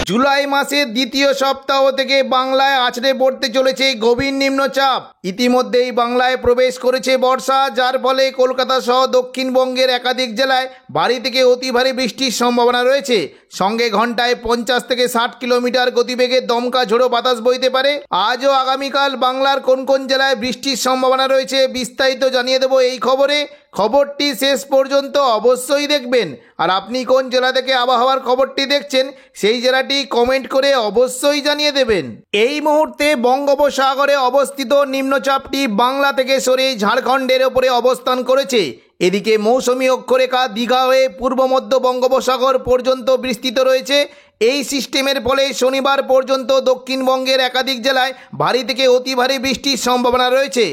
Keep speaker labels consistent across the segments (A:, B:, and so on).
A: জুলাই মাসের দ্বিতীয় সপ্তাহ থেকে বাংলায় আছড়ে পড়তে চলেছে গভীর নিম্নচাপ। ইতিমধ্যেই বাংলায় প্রবেশ করেছে বর্ষা, যার ফলে কলকাতা সহ দক্ষিণবঙ্গের একাধিক জেলায় ভারী থেকে অতি ভারী বৃষ্টির সম্ভাবনা রয়েছে। সঙ্গে ঘন্টায় 50 থেকে 60 কিলোমিটার গতিবেগে দমকা ঝোড়ো বাতাস বইতে পারে। আজ ও আগামীকাল বাংলার কোন কোন জেলায় বৃষ্টির সম্ভাবনা রয়েছে বিস্তারিত জানিয়ে দেবো এই খবরে। খবরটি শেষ পর্যন্ত অবশ্যই দেখবেন। আর আপনি কোন জেলা থেকে আবহাওয়ার খবরটি দেখছেন সেই জেলাটি কমেন্ট করে অবশ্যই জানিয়ে দেবেন। এই মুহূর্তে বঙ্গোপসাগরে অবস্থিত নিম্নচাপটি বাংলা থেকে সরে ঝাড়খণ্ডের ওপরে অবস্থান করেছে। এদিকে মৌসুমী অক্ষরেখা দীঘা হয়ে পূর্ব মধ্য বঙ্গোপসাগর পর্যন্ত বিস্তৃত রয়েছে। এই সিস্টেমের ফলে শনিবার পর্যন্ত দক্ষিণবঙ্গের একাধিক জেলায় ভারী থেকে অতি ভারী বৃষ্টির সম্ভাবনা রয়েছে।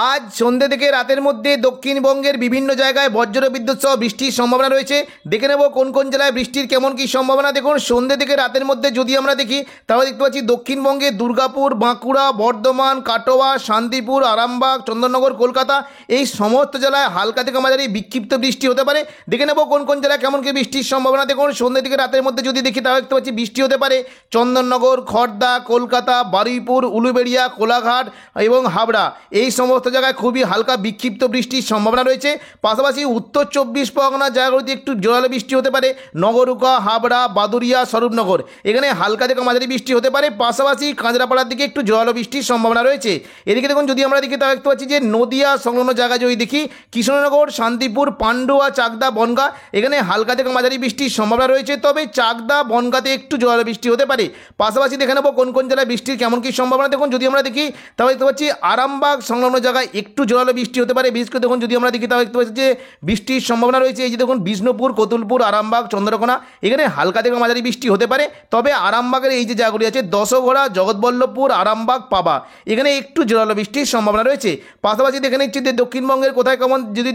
A: আজ সন্ধ্যে থেকে রাতের মধ্যে দক্ষিণবঙ্গের বিভিন্ন জায়গায় বজ্রবিদ্যুৎ সহ বৃষ্টির সম্ভাবনা রয়েছে। দেখে নেব কোন কোন জেলায় বৃষ্টির কেমন কী সম্ভাবনা। দেখুন, সন্ধ্যে থেকে রাতের মধ্যে যদি আমরা দেখি তাহলে দেখতে পাচ্ছি দক্ষিণবঙ্গে দুর্গাপুর, বাঁকুড়া, বর্ধমান, কাটোয়া, শান্তিপুর, আরামবাগ, চন্দননগর, কলকাতা এই সমস্ত জেলায় হালকা থেকে মাঝারি বিক্ষিপ্ত বৃষ্টি হতে পারে। দেখে নেব কোন কোন জেলায় কেমন কী বৃষ্টির সম্ভাবনা। দেখুন, সন্ধ্যে থেকে রাতের মধ্যে যদি দেখি তাহলে দেখতে পাচ্ছি বৃষ্টি হতে পারে চন্দননগর, খড়দা, কলকাতা, বারুইপুর, উলুবেড়িয়া, কোলাঘাট এবং হাবড়া এই সমস্ত জায়গায় খুবই হালকা বিক্ষিপ্ত বৃষ্টির সম্ভাবনা রয়েছে। পাশাপাশি উত্তর 24 পরগনা জায়গাগুলিতে একটু জোরালো বৃষ্টি হতে পারে। নগরুকা, হাবড়া, বাদুরিয়া, স্বরূপনগর এখানে হালকা থেকে মাঝারি বৃষ্টি হতে পারে। পাশাপাশি কাঁচরাপাড়ার দিকে একটু জোরালো বৃষ্টির সম্ভাবনা রয়েছে। এদিকে দেখুন, যদি আমরা দেখি তাহলে দেখতে পাচ্ছি যে নদিয়া সংলগ্ন জায়গায় যদি দেখি কৃষ্ণনগর, শান্তিপুর, পান্ডুয়া, চাকদা, বনগাঁ এখানে হালকা থেকে মাঝারি বৃষ্টির সম্ভাবনা রয়েছে। তবে চাকদা, বনগাঁতে একটু জোরালো বৃষ্টি হতে পারে। পাশাপাশি দেখে নেব কোন কোন জেলায় বৃষ্টির কেমন কী সম্ভাবনা। দেখুন, যদি আমরা দেখি তাহলে দেখতে পাচ্ছি আরামবাগ সংলগ্ন জায়গায় একটু জোরালো বৃষ্টি হতে পারে। বিশেষ করে দেখুন, যদি আমরা দেখি তাহলে দেখতে পাচ্ছি যে বৃষ্টির সম্ভাবনা রয়েছে। এই যে দেখুন, বিষ্ণুপুর, কতুলপুর, আরামবাগ, চন্দ্রকোনা এখানে হালকা থেকে মাঝারি বৃষ্টি হতে পারে। তবে আরামবাগের এই যে জায়গাগুলি আছে দশঘোড়া, জগৎবল্লভপুর, আরামবাগ, পাবা এখানে একটু জোরালো বৃষ্টির সম্ভাবনা রয়েছে। পাশাপাশি দেখে নিচ্ছি যে দক্ষিণবঙ্গের কোথায় কেমন যদি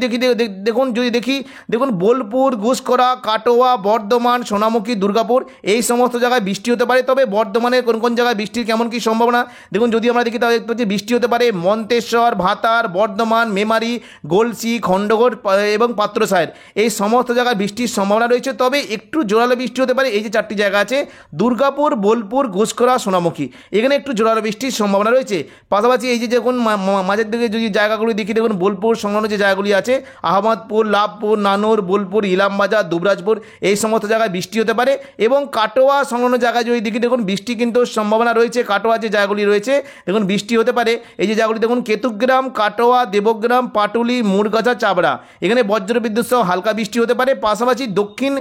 A: দেখি দেখুন বোলপুর, ঘুষকরা, কাটোয়া, বর্ধমান, সোনামুখী, দুর্গাপুর এই সমস্ত জায়গায় বৃষ্টি হতে পারে। তবে বর্ধমানের কোন কোন জায়গায় বৃষ্টির কেমন কী সম্ভাবনা দেখুন, যদি আমরা দেখি তাহলে দেখতে পাচ্ছি বৃষ্টি হতে পারে মন্তেশ্বর, ভাতার, বর্ধমান, মেমারি, গলসি, খণ্ডগড় এবং পাত্রসায়ের এই সমস্ত জায়গায় বৃষ্টির সম্ভাবনা রয়েছে। তবে একটু জোরালো বৃষ্টি হতে পারে। এই যে চারটি জায়গা আছে দুর্গাপুর, বোলপুর, ঘুষকরা, সোনামুখী এখানে একটু জোরালো বৃষ্টির সম্ভাবনা রয়েছে। পাশাপাশি এই যে দেখুন মাঝের দিকে যদি জায়গাগুলি দেখি দেখুন বোলপুর সংলগ্ন যে জায়গাগুলি আছে আহমদপুর, লাভপুর, নানুর, বোলপুর, ইলামবাজার, দুবরাজপুর এই সমস্ত জায়গায় বৃষ্টি হতে পারে। এবং কাটোয়া সংলগ্ন জায়গায় যদি দেখি দেখুন বৃষ্টি কিন্তু সম্ভাবনা রয়েছে। কাটোয়া যে জায়গাগুলি রয়েছে দেখুন বৃষ্টি হতে পারে। এই যে জায়গাগুলি দেখুন কেতুগ্রাম, কাটোয়া, দেবগ্রাম, পাটুলি, মুরগাছা, চাবড়া এখানে বজ্রবিদ্যুৎ সহ হালকা বৃষ্টি হতে পারে। পাশাপাশি দক্ষিণ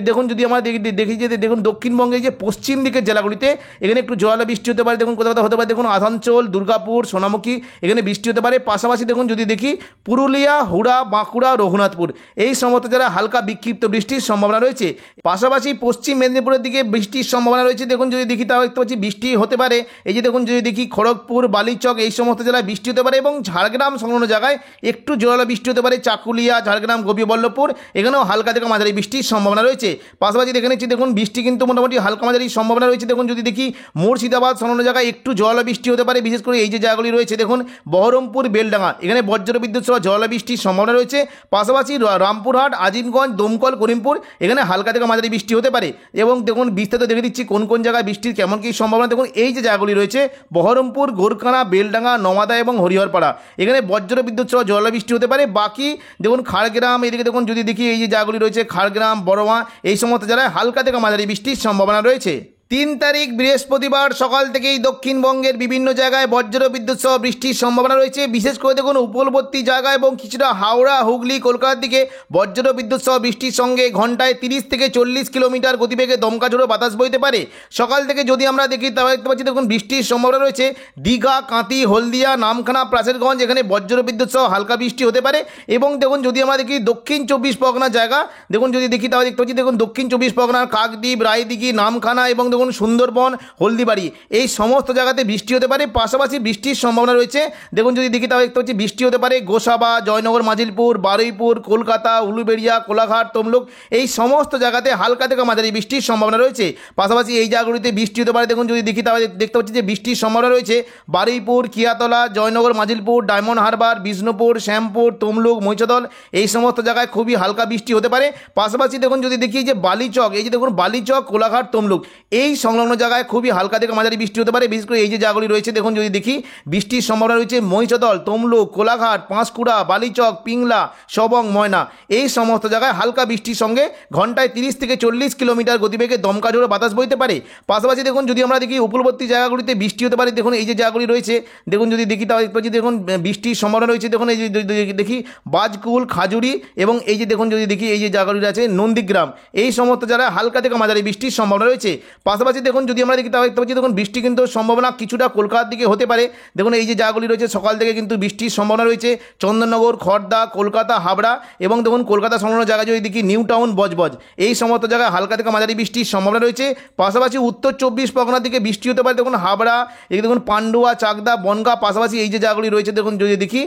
A: দেখুন, যদি আমরা দেখি যে দেখুন দক্ষিণবঙ্গের যে পশ্চিম দিকের জেলাগুলিতে এখানে একটু জোরালো বৃষ্টি হতে পারে। দেখুন কোথাও হতে পারে দেখুন আসানসোল, দুর্গাপুর, সোনামুখী এখানে বৃষ্টি হতে পারে। পাশাপাশি দেখুন যদি দেখি পুরুলিয়া, হুড়া, বাঁকুড়া, রঘুনাথপুর এই সমস্ত জেলায় হালকা বিক্ষিপ্ত বৃষ্টির সম্ভাবনা রয়েছে। পাশাপাশি পশ্চিম মেদিনীপুরের দিকে বৃষ্টির সম্ভাবনা রয়েছে। দেখুন যদি দেখি তাহলে দেখতে পাচ্ছি বৃষ্টি হতে পারে। এই যে দেখুন যদি দেখি খড়গপুর, বালিচক এই সমস্ত জেলায় বৃষ্টি হতে পারে। এবং ঝাড়গ্রাম সংলগ্ন জায়গায় একটু জোরালো বৃষ্টি হতে পারে। চাকুলিয়া, ঝাড়গ্রাম, গোপীবল্লভপুর এখানেও হালকা থেকে মাঝারি বৃষ্টির সম্ভাবনা রয়েছে। পাশাপাশি দেখে নিচ্ছি দেখুন বৃষ্টি কিন্তু মোটামুটি হালকা মাঝারি সম্ভাবনা রয়েছে। দেখুন যদি দেখি মুর্শিদাবাদ সংলগ্ন জায়গায় একটু জোরালো বৃষ্টি হতে পারে। বিশেষ করে এই যে জায়গাগুলি রয়েছে দেখুন বহরমপুর, বেলডাঙ্গা এখানে বজ্রবিদ্যুৎ সহ জোরালো বৃষ্টির সম্ভাবনা রয়েছে। পাশাপাশি রামপুরহাট, আজিমগঞ্জ, দমকল, করিমপুর এখানে হালকা থেকে মাঝারি বৃষ্টি হতে পারে। এবং দেখুন বিস্তারিত দেখে দিচ্ছি কোন কোন জায়গায় বৃষ্টির কেমন কী সম্ভাবনা। দেখুন এই যে জায়গাগুলি রয়েছে বহরমপুর, গোরকানা, বেলডাঙ্গা, নওয়াদা এবং হরিহরপাড়া এখানে বজ্রবিদ্যুৎ সহ জোরালো বৃষ্টি হতে পারে। বাকি দেখুন খাড়গ্রাম এদিকে দেখুন যদি দেখি এই যে জায়গাগুলি রয়েছে খাড়গ্রাম, বড়মা এই সমস্ত জায়গায় হালকা থেকে মাঝারি বৃষ্টির সম্ভাবনা রয়েছে। 3 তারিখ বৃহস্পতিবার সকাল থেকেই দক্ষিণবঙ্গের বিভিন্ন জায়গায় বজ্রবিদ্যুৎ সহ বৃষ্টির সম্ভাবনা রয়েছে। বিশেষ করে দেখুন উপকূলবর্তী জায়গা এবং কিছুটা হাওড়া, হুগলি, কলকাতার দিকে বজ্রবিদ্যুৎ সহ বৃষ্টির সঙ্গে ঘন্টায় 30 থেকে 40 কিলোমিটার গতিবেগে দমকা ঝোড়ো বাতাস বইতে পারে। সকাল থেকে যদি আমরা দেখি তাহলে দেখতে পাচ্ছি দেখুন বৃষ্টির সম্ভাবনা রয়েছে দীঘা, কাঁতি, হলদিয়া, নামখানা, প্রাচেরগঞ্জ এখানে বজ্রবিদ্যুৎ সহ হালকা বৃষ্টি হতে পারে। এবং দেখুন যদি আমরা দেখি দক্ষিণ 24 পরগনার জায়গা দেখুন যদি দেখি তাহলে দেখতে পাচ্ছি দেখুন দক্ষিণ 24 পরগনার কাকদ্বীপ, রায়দিঘি, নামখানা এবং দেখুন সুন্দরবন, হলদিবাড়ি এই সমস্ত জায়গাতে বৃষ্টি হতে পারে। পাশাপাশি বৃষ্টির সম্ভাবনা রয়েছে দেখুন যদি দেখি তাহলে দেখতে পাচ্ছি বৃষ্টি হতে পারে গোসাবা, জয়নগর, মাজিলপুর, বারুইপুর, কলকাতা, উলুবেড়িয়া, কোলাঘাট, তমলুক এই সমস্ত জায়গাতে হালকা থেকে মাঝারি বৃষ্টির সম্ভাবনা রয়েছে। পাশাপাশি এই জায়গাগুলিতে বৃষ্টি হতে পারে। দেখুন যদি দেখি তাহলে দেখতে পাচ্ছি যে বৃষ্টির সম্ভাবনা রয়েছে বারুইপুর, কিয়াতলা, জয়নগর, মাজিলপুর, ডায়মন্ড হারবার, বিষ্ণুপুর, শ্যামপুর, তমলুক, মহিষাদল এই সমস্ত জায়গায় খুবই হালকা বৃষ্টি হতে পারে। পাশাপাশি দেখুন যদি দেখি যে বালিচক এই যে দেখুন বালিচক, কোলাঘাট, তমলুক এই এই সংলগ্ন জায়গায় খুবই হালকা থেকে মাঝারি বৃষ্টি হতে পারে। বিশেষ করে এই যে জায়গাগুলি রয়েছে দেখুন যদি দেখি বৃষ্টির সম্ভাবনা রয়েছে মহিষাদল, তমলুক, কোলাঘাট, পাঁশকুড়া, বালিচক, পিংলা, সবং, ময়না এই সমস্ত জায়গায় হালকা বৃষ্টির সঙ্গে ঘন্টায় 30 থেকে 40 কিলোমিটার গতিবেগে দমকা ঝোড়ো বাতাস বইতে পারে। পাশাপাশি দেখুন যদি আমরা দেখি উপকূলবর্তী জায়গাগুলিতে বৃষ্টি হতে পারে। দেখুন এই যে জায়গাগুলি রয়েছে দেখুন যদি দেখি তাহলে দেখুন বৃষ্টির সম্ভাবনা রয়েছে। দেখুন এই যে দেখি বাজকুল, খাজুরি এবং এই যে দেখুন যদি দেখি এই যে জায়গাগুলি আছে নন্দীগ্রাম এই সমস্ত জায়গায় হালকা থেকে মাঝারি বৃষ্টির সম্ভাবনা রয়েছে। পাশাপাশি দেখুন যদি আমরা দেখি তাহলে দেখুন বৃষ্টি কিন্তু সম্ভাবনা কিছুটা কলকাতার দিকে হতে পারে। দেখুন এই যে জায়গাগুলি রয়েছে সকাল থেকে কিন্তু বৃষ্টির সম্ভাবনা রয়েছে চন্দননগর, খড়দা, কলকাতা, হাবড়া এবং দেখুন কলকাতা সংলগ্ন জায়গায় যদি দেখি নিউ টাউন, বজবজ এই সমস্ত জায়গায় হালকা থেকে মাঝারি বৃষ্টির সম্ভাবনা রয়েছে। পাশাপাশি উত্তর 24 পরগনার দিকে বৃষ্টি হতে পারে। দেখুন হাবড়া, এই দেখুন পান্ডুয়া, চাকদা, বনগাঁ পাশাপাশি এই যে জায়গাগুলি রয়েছে দেখুন যদি দেখি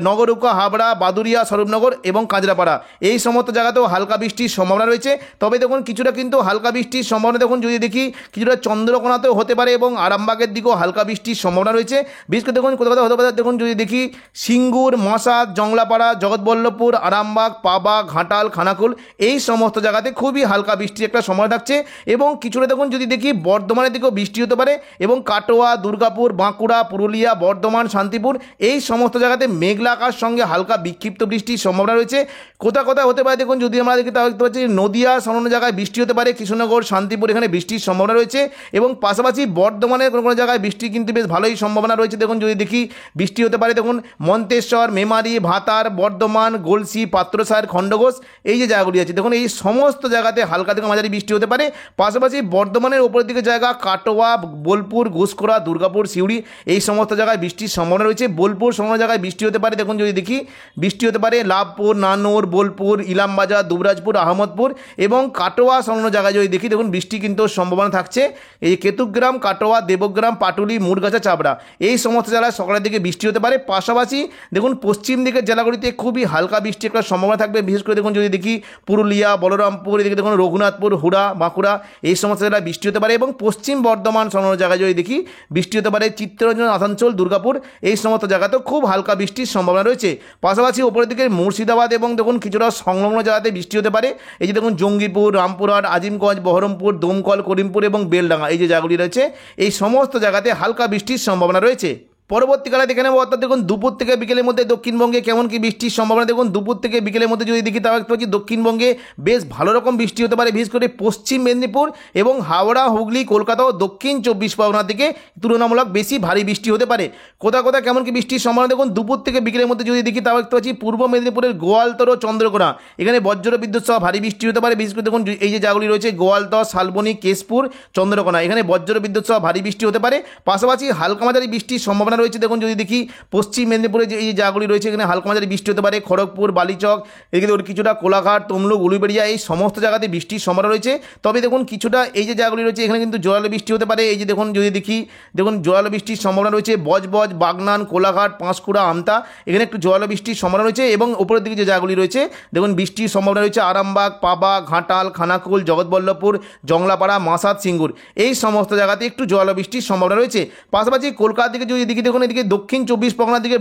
A: নগরুকা, হাবড়া, বাদুরিয়া, স্বরূপনগর এবং কাঁচরাপাড়া এই সমস্ত জায়গাতেও হালকা বৃষ্টির সম্ভাবনা রয়েছে। তবে দেখুন কিছুটা কিন্তু হালকা বৃষ্টির সম্ভাবনা দেখুন যদি দেখি কিছুটা চন্দ্রকোনাতেও হতে পারে এবং আরামবাগের দিকেও হালকা বৃষ্টির সম্ভাবনা রয়েছে। বিশেষ করে দেখুন কোথাও হতে পারে দেখুন যদি দেখি সিঙ্গুর, মশাদ, জংলাপাড়া, জগৎবল্লভপুর, আরামবাগ, পাবা, ঘাটাল, খানাকুল এই সমস্ত জায়গাতে খুবই হালকা বৃষ্টির একটা সময় থাকছে। এবং কিছুটা দেখুন যদি দেখি বর্ধমানের দিকেও বৃষ্টি হতে পারে এবং কাটোয়া, দুর্গাপুর, বাঁকুড়া, পুরুলিয়া, বর্ধমান, শান্তিপুর এই সমস্ত জায়গাতে মেঘলা আকাশ সঙ্গে হালকা বিক্ষিপ্ত বৃষ্টির সম্ভাবনা রয়েছে। কোথাও হতে পারে দেখুন যদি আমরা দেখি তাহলে দেখতে পাচ্ছি নদিয়া সংলগ্ন জায়গায় বৃষ্টি হতে পারে, কৃষ্ণনগর, শান্তিপুর এখানে বৃষ্টির সম্ভাবনা রয়েছে এবং পাশাপাশি বর্ধমানের কোনো জায়গায় বৃষ্টি কিন্তু বেশ ভালোই সম্ভাবনা রয়েছে। দেখুন যদি দেখি বৃষ্টি হতে পারে দেখুন মন্তেশ্বর, মেমারি, ভাতার, বর্ধমান, গলসি, পাত্রসার, খণ্ডঘোষ এই যে জায়গাগুলি আছে দেখুন এই সমস্ত জায়গাতে হালকা থেকে মাঝারি বৃষ্টি হতে পারে। পাশাপাশি বর্ধমানের উপরের দিকে জায়গা কাটোয়া, বোলপুর, ঘুষকরা, দুর্গাপুর, সিউড়ি এই সমস্ত জায়গায় বৃষ্টির সম্ভাবনা রয়েছে। বোলপুর সংলগ্ন জায়গায় বৃষ্টি হতে পারে। দেখুন যদি দেখি বৃষ্টি হতে পারে লাভপুর, নানুর, বোলপুর, ইলামবাজার, দুবরাজপুর, আহমদপুর এবং কাটোয়া সংলগ্ন জায়গায় যদি দেখি দেখুন বৃষ্টি কিন্তু সম্ভাবনা থাকছে। এই কেতুগ্রাম, কাটোয়া, দেবগ্রাম, পাটুলি, মুরগাছা, চাবড়া এই সমস্ত জেলায় সকালের দিকে বৃষ্টি হতে পারে। পাশাপাশি দেখুন পশ্চিম দিকের জেলাগুলিতে খুবই হালকা বৃষ্টির একটা সম্ভাবনা থাকবে। বিশেষ করে দেখুন যদি দেখি পুরুলিয়া, বলরামপুর এদিকে দেখুন রঘুনাথপুর, হুড়া, বাঁকুড়া এই সমস্ত জেলায় বৃষ্টি হতে পারে এবং পশ্চিম বর্ধমান সংলগ্ন জায়গায় যদি দেখি বৃষ্টি হতে পারে চিত্তরঞ্জন, আসানসোল, দুর্গাপুর এই সমস্ত জায়গাতেও খুব হালকা বৃষ্টির সম্ভাবনা রয়েছে। পাশাপাশি ওপরের দিকে মুর্শিদাবাদ এবং দেখুন কিছুটা সংলগ্ন জায়গাতে বৃষ্টি হতে পারে। এই যে দেখুন জঙ্গিপুর, রামপুরহাট, আজিমগঞ্জ, বহরমপুর, দমকল, করিমপুর এবং বেলডাঙ্গা এই যে জায়গাগুলি রয়েছে এই সমস্ত জায়গাতে হালকা বৃষ্টির সম্ভাবনা রয়েছে। পরবর্তীকালে দেখে নেব অর্থাৎ দেখুন দুপুর থেকে বিকেলের মধ্যে দক্ষিণবঙ্গে কেমন কি বৃষ্টির সম্ভাবনা। দেখুন দুপুর থেকে বিকেলের মধ্যে যদি দেখি তাহলে দেখতে পাচ্ছি দক্ষিণবঙ্গে বেশ ভালো রকম বৃষ্টি হতে পারে। বিশেষ করে পশ্চিম মেদিনীপুর এবং হাওড়া, হুগলি, কলকাতা ও দক্ষিণ 24 পরগনার দিকে তুলনামূলক বেশি ভারী বৃষ্টি হতে পারে। কোথাও কেমন কি বৃষ্টির সম্ভাবনা দেখুন দুপুর থেকে বিকেলের মধ্যে যদি দেখি তাহলে দেখতে পাচ্ছি পূর্ব মেদিনীপুরের গোয়ালতর ও চন্দ্রকোনা এখানে বজ্র বিদ্যুৎ সহ ভারী বৃষ্টি হতে পারে। বিশেষ করে দেখুন এই যে জায়গাগুলি রয়েছে গোয়ালতর, শালবনী, কেশপুর, চন্দ্রকোনা এখানে বজ্র বিদ্যুৎ সহ ভারী বৃষ্টি হতে পারে। পাশাপাশি হালকা মাঝারি বৃষ্টির সম্ভাবনা রয়েছে। দেখুন যদি দেখি পশ্চিম মেদিনীপুরে যে এই জায়গাগুলি রয়েছে এখানে হালকা মাঝারি বৃষ্টি হতে পারে। খড়গপুর, বালিচক এদিকে কিছুটা কোলাঘাট, তমলুক, উলুবেড়িয়া এই সমস্ত জায়গাতে বৃষ্টির সম্ভাবনা রয়েছে। তবে দেখুন কিছুটা এই যে জায়গাগুলি রয়েছে এখানে কিন্তু জোরালো বৃষ্টি হতে পারে। এই যে দেখুন যদি দেখি দেখুন জোরালো বৃষ্টির সম্ভাবনা রয়েছে বজবজ, বাগনান, কোলাঘাট, পাঁশকুড়া, আমতা এখানে একটু জোরালো বৃষ্টির সম্ভাবনা রয়েছে এবং উপরের দিকে যে জায়গাগুলি রয়েছে দেখুন বৃষ্টির সম্ভাবনা রয়েছে আরামবাগ, পাবা, ঘাটাল, খানাকুল, জগৎবল্লভপুর, জংলাপাড়া, মাসাদ, সিঙ্গুর এই সমস্ত জায়গাতে একটু জোরালো বৃষ্টির সম্ভাবনা রয়েছে। পাশাপাশি কলকাতার দিকে যদি দেখি দেখুন এদিকে দক্ষিণ 24 পরগনার দিকে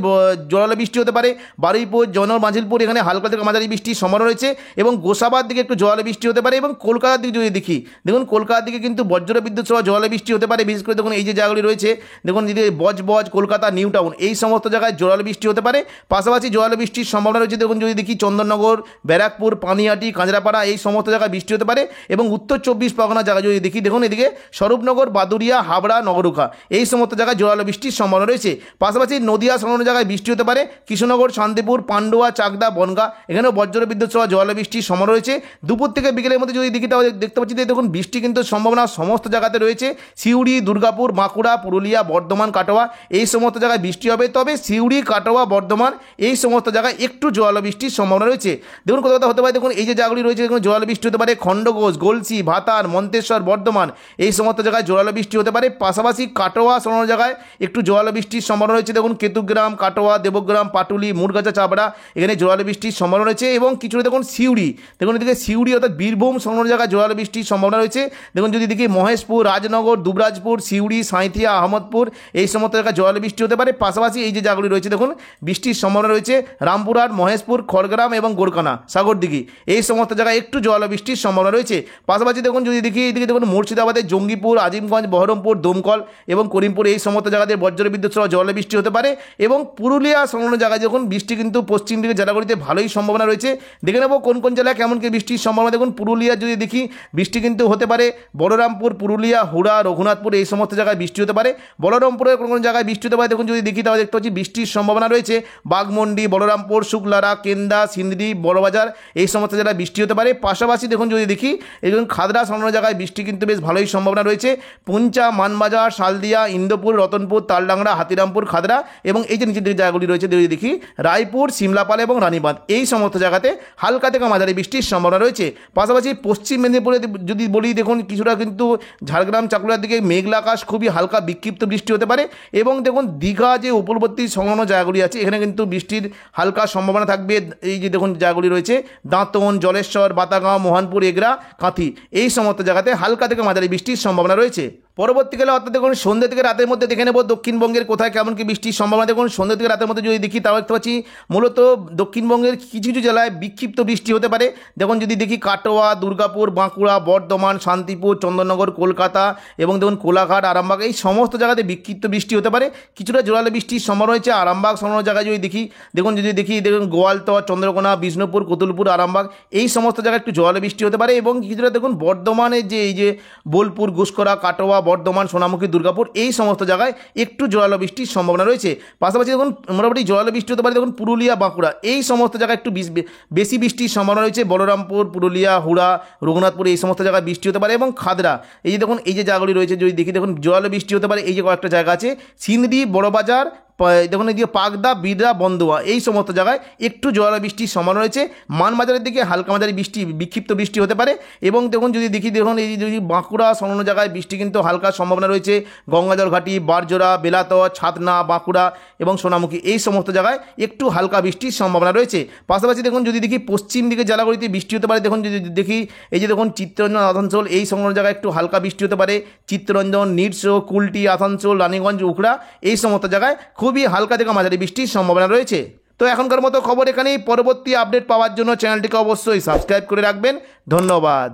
A: জোরালো বৃষ্টি হতে পারে। বারুইপুর, জয়নগর, মাঝিলপুর এখানে হালকা থেকে মাঝারি বৃষ্টির সম্ভাবনা রয়েছে এবং গোসাবার দিকে একটু জোরালো বৃষ্টি হতে পারে এবং কলকাতার দিকে যদি দেখি দেখুন কলকাতার দিকে কিন্তু বজ্র বিদ্যুৎ সহ জোরালো বৃষ্টি হতে পারে। বিশেষ করে দেখুন এই যে জায়গাগুলি রয়েছে দেখুন যদি বজবজ, কলকাতা, নিউ টাউন এই সমস্ত জায়গায় জোরালো বৃষ্টি হতে পারে। পাশাপাশি জোরালো বৃষ্টির সম্ভাবনা রয়েছে দেখুন যদি দেখি চন্দননগর, ব্যারাকপুর, পানিহাটি, কাঁচরাপাড়া এই সমস্ত জায়গায় বৃষ্টি হতে পারে এবং উত্তর 24 পরগনা জায়গায় যদি দেখি দেখুন এদিকে স্বরূপনগর, বাদুরিয়া, হাবড়া, নগরুকা এই সমস্ত জায়গায় জোরালো বৃষ্টির সম্ভাবনা রয়েছে। পাশাপাশি নদিয়া সংলগ্ন জায়গায় বৃষ্টি হতে পারে। কৃষ্ণনগর, শান্তিপুর, পান্ডুয়া, চাকদা, বনগাঁ এখানেও বজ্র বিদ্যুৎ সহ জোরালো বৃষ্টির সম্ভাবনা রয়েছে। দুপুর থেকে বিকেলের মধ্যে যদি দেখি তাহলে দেখতে পাচ্ছি যে দেখুন বৃষ্টি কিন্তু সম্ভাবনা সমস্ত জায়গাতে রয়েছে। সিউড়ি, দুর্গাপুর, বাঁকুড়া, পুরুলিয়া, বর্ধমান, কাটোয়া এই সমস্ত জায়গায় বৃষ্টি হবে। তবে সিউড়ি, কাটোয়া, বর্ধমান এই সমস্ত জায়গায় একটু জোরালো বৃষ্টির সম্ভাবনা রয়েছে। দেখুন কোথাও হতে পারে দেখুন এই যে জায়গাগুলি রয়েছে দেখুন জোরালো বৃষ্টি হতে পারে খণ্ডঘোষ, গলসি, ভাতার, মন্তেশ্বর, বর্ধমান এই সমস্ত জায়গায় জোরালো বৃষ্টি হতে পারে। পাশাপাশি কাটোয়া সংলগ্ন জায়গায় একটু জোরালো বৃষ্টির সম্ভাবনা রয়েছে। দেখুন কেতুগ্রাম, কাটোয়া, দেবগ্রাম, পাটুলি, মুরগাছা, চাপড়া এখানে জোরালো বৃষ্টির সম্ভাবনা রয়েছে। এবং কিছুটা দেখুন সিউড়ি, দেখুন এদিকে সিউড়ি অর্থাৎ বীরভূম সংলগ্ন জায়গায় জোরালো বৃষ্টির সম্ভাবনা রয়েছে। দেখুন যদি দেখি মহেশপুর, রাজনগর, দুবরাজপুর, সিউড়ি, সাঁইথিয়া, আহমদপুর এই সমস্ত জায়গায় জোরালো বৃষ্টি হতে পারে। পাশাপাশি এই যে জায়গাগুলি রয়েছে দেখুন বৃষ্টির সম্ভাবনা রয়েছে রামপুরহাট, মহেশপুর, খড়গ্রাম এবং গোরকানা, সাগরদিঘি এই সমস্ত জায়গায় একটু জোরালো বৃষ্টির সম্ভাবনা রয়েছে। পাশাপাশি দেখুন যদি দেখি এইদিকে দেখুন মুর্শিদাবাদের জঙ্গিপুর, আজিমগঞ্জ, বহরমপুর, দমকল এবং করিমপুর এই সমস্ত জায়গাতে বজ্রবিদ্যুৎ সহ জোরালো বৃষ্টি হতে পারে। এবং পুরুলিয়া সংলগ্ন জায়গায় দেখুন বৃষ্টি কিন্তু পশ্চিম দিকে জেলাগুলিতে ভালোই সম্ভাবনা রয়েছে। দেখে নেব কোন কোন জেলায় কেমন কি বৃষ্টির সম্ভাবনা। দেখুন পুরুলিয়া যদি দেখি বৃষ্টি কিন্তু হতে পারে বলরামপুর, পুরুলিয়া, হুড়া, রঘুনাথপুর এই সমস্ত জায়গায় বৃষ্টি হতে পারে। বলরামপুরের কোন কোন জায়গায় বৃষ্টি হতে পারে দেখুন যদি দেখি তাহলে দেখতে পাচ্ছি বৃষ্টির সম্ভাবনা রয়েছে বাঘমন্ডি, বলরামপুর, শুক্লারা, কেন্দা, সিন্দি, বড়বাজার এই সমস্ত জায়গায় বৃষ্টি হতে পারে। পাশাপাশি দেখুন যদি দেখি এই দেখুন খাদড়া সংলগ্ন জায়গায় বৃষ্টি কিন্তু বেশ ভালোই সম্ভাবনা রয়েছে। পুঞ্চা, মানবাজার, শালদিয়া, ইন্দোপুর, রতনপুর, তালডাংরা, হাতিরামপুর, খাদড়া এবং এই যে নিচের যে জায়গাগুলি রয়েছে যদি দেখি রায়পুর, সিমলাপাল এবং রানীবাঁধ এই সমস্ত জায়গাতে হালকা থেকে মাঝারি বৃষ্টির সম্ভাবনা রয়েছে। পাশাপাশি পশ্চিম মেদিনীপুরে যদি বলি দেখুন কিছুটা কিন্তু ঝাড়গ্রাম, চাকুলিয়ার দিকে মেঘলা আকাশ, খুবই হালকা বিক্ষিপ্ত বৃষ্টি হতে পারে। এবং দেখুন দীঘা যে উপকূলবর্তী সংলগ্ন জায়গাগুলি আছে এখানে কিন্তু বৃষ্টির হালকা সম্ভাবনা থাকবে। এই যে দেখুন জায়গাগুলি রয়েছে দাঁতন, জলেশ্বর, বাতাগাঁও, মোহনপুর, এগরা, কাঁথি এই সমস্ত জায়গাতে হালকা থেকে মাঝারি বৃষ্টির সম্ভাবনা রয়েছে। পরবর্তীকালে অর্থাৎ দেখুন সন্ধ্যে থেকে রাতের মধ্যে দেখে নেব দক্ষিণবঙ্গের কোথায় কেমন কি বৃষ্টির সম্ভাবনা। দেখুন সন্ধ্যে থেকে রাতের মধ্যে যদি দেখি তাও দেখতে পাচ্ছি মূলত দক্ষিণবঙ্গের কিছু কিছু জেলায় বিক্ষিপ্ত বৃষ্টি হতে পারে। দেখুন যদি দেখি কাটোয়া, দুর্গাপুর, বাঁকুড়া, বর্ধমান, শান্তিপুর, চন্দননগর, কলকাতা এবং দেখুন কোলাঘাট, আরামবাগ এই সমস্ত জায়গাতে বিক্ষিপ্ত বৃষ্টি হতে পারে। কিছুটা জোরালো বৃষ্টির সম্ভাবনা রয়েছে আরামবাগ সংলগ্ন জায়গায় যদি দেখি দেখুন গোয়ালতর, চন্দ্রকোনা, বিষ্ণুপুর, কতুলপুর, আরামবাগ এই সমস্ত জায়গায় একটু জোরালো বৃষ্টি হতে পারে। এবং কিছুটা দেখুন বর্ধমানের যে এই যে বোলপুর, গুসকরা, কাটোয়া, বর্ধমান, সোনামুখী, দুর্গাপুর এই সমস্ত জায়গায় একটু জোরালো বৃষ্টির সম্ভাবনা রয়েছে। পাশাপাশি দেখুন মোটামুটি জোরালো বৃষ্টি হতে পারে দেখুন পুরুলিয়া, বাঁকুড়া এই সমস্ত জায়গায় একটু বেশি বৃষ্টির সম্ভাবনা রয়েছে। বলরামপুর, পুরুলিয়া, হুড়া, রঘুনাথপুর এই সমস্ত জায়গায় বৃষ্টি হতে পারে। এবং খাদড়া এই যে দেখুন এই যে জায়গাগুলি রয়েছে যদি দেখি দেখুন জোরালো বৃষ্টি হতে পারে। এই যে কয়েকটা জায়গা আছে সিন্দি, বড়বাজার, দেখুন এদিকে পাকদা, বিদরা, বন্দুয়া এই সমস্ত জায়গায় একটু জোরালো বৃষ্টির সম্ভাবনা রয়েছে। মানবাজারের দিকে হালকা মাঝারি বৃষ্টি, বিক্ষিপ্ত বৃষ্টি হতে পারে। এবং দেখুন যদি দেখি দেখুন এই যদি বাঁকুড়া সংলগ্ন জায়গায় বৃষ্টি কিন্তু হালকা সম্ভাবনা রয়েছে। গঙ্গাধর ঘাটি, বারজোড়া, বেলাতর, ছাতনা, বাঁকুড়া এবং সোনামুখী এই সমস্ত জায়গায় একটু হালকা বৃষ্টির সম্ভাবনা রয়েছে। পাশাপাশি দেখুন যদি দেখি পশ্চিম দিকে জেলাগুলিতে বৃষ্টি হতে পারে। দেখুন যদি দেখি এই যে দেখুন চিত্তরঞ্জন, আসানসোল এই সংলগ্ন জায়গায় একটু হালকা বৃষ্টি হতে পারে। চিত্তরঞ্জন, নিরসো, কুলটি, আসানসোল, রানীগঞ্জ, উখড়া এই সমস্ত জায়গায় খুবই হালকা থেকে মাঝারি বৃষ্টির সম্ভাবনা রয়েছে। তো এখনকার মতো খবর এখানেই। পরবর্তী আপডেট পাওয়ার জন্য চ্যানেলটিকে অবশ্যই সাবস্ক্রাইব করে রাখবেন। ধন্যবাদ।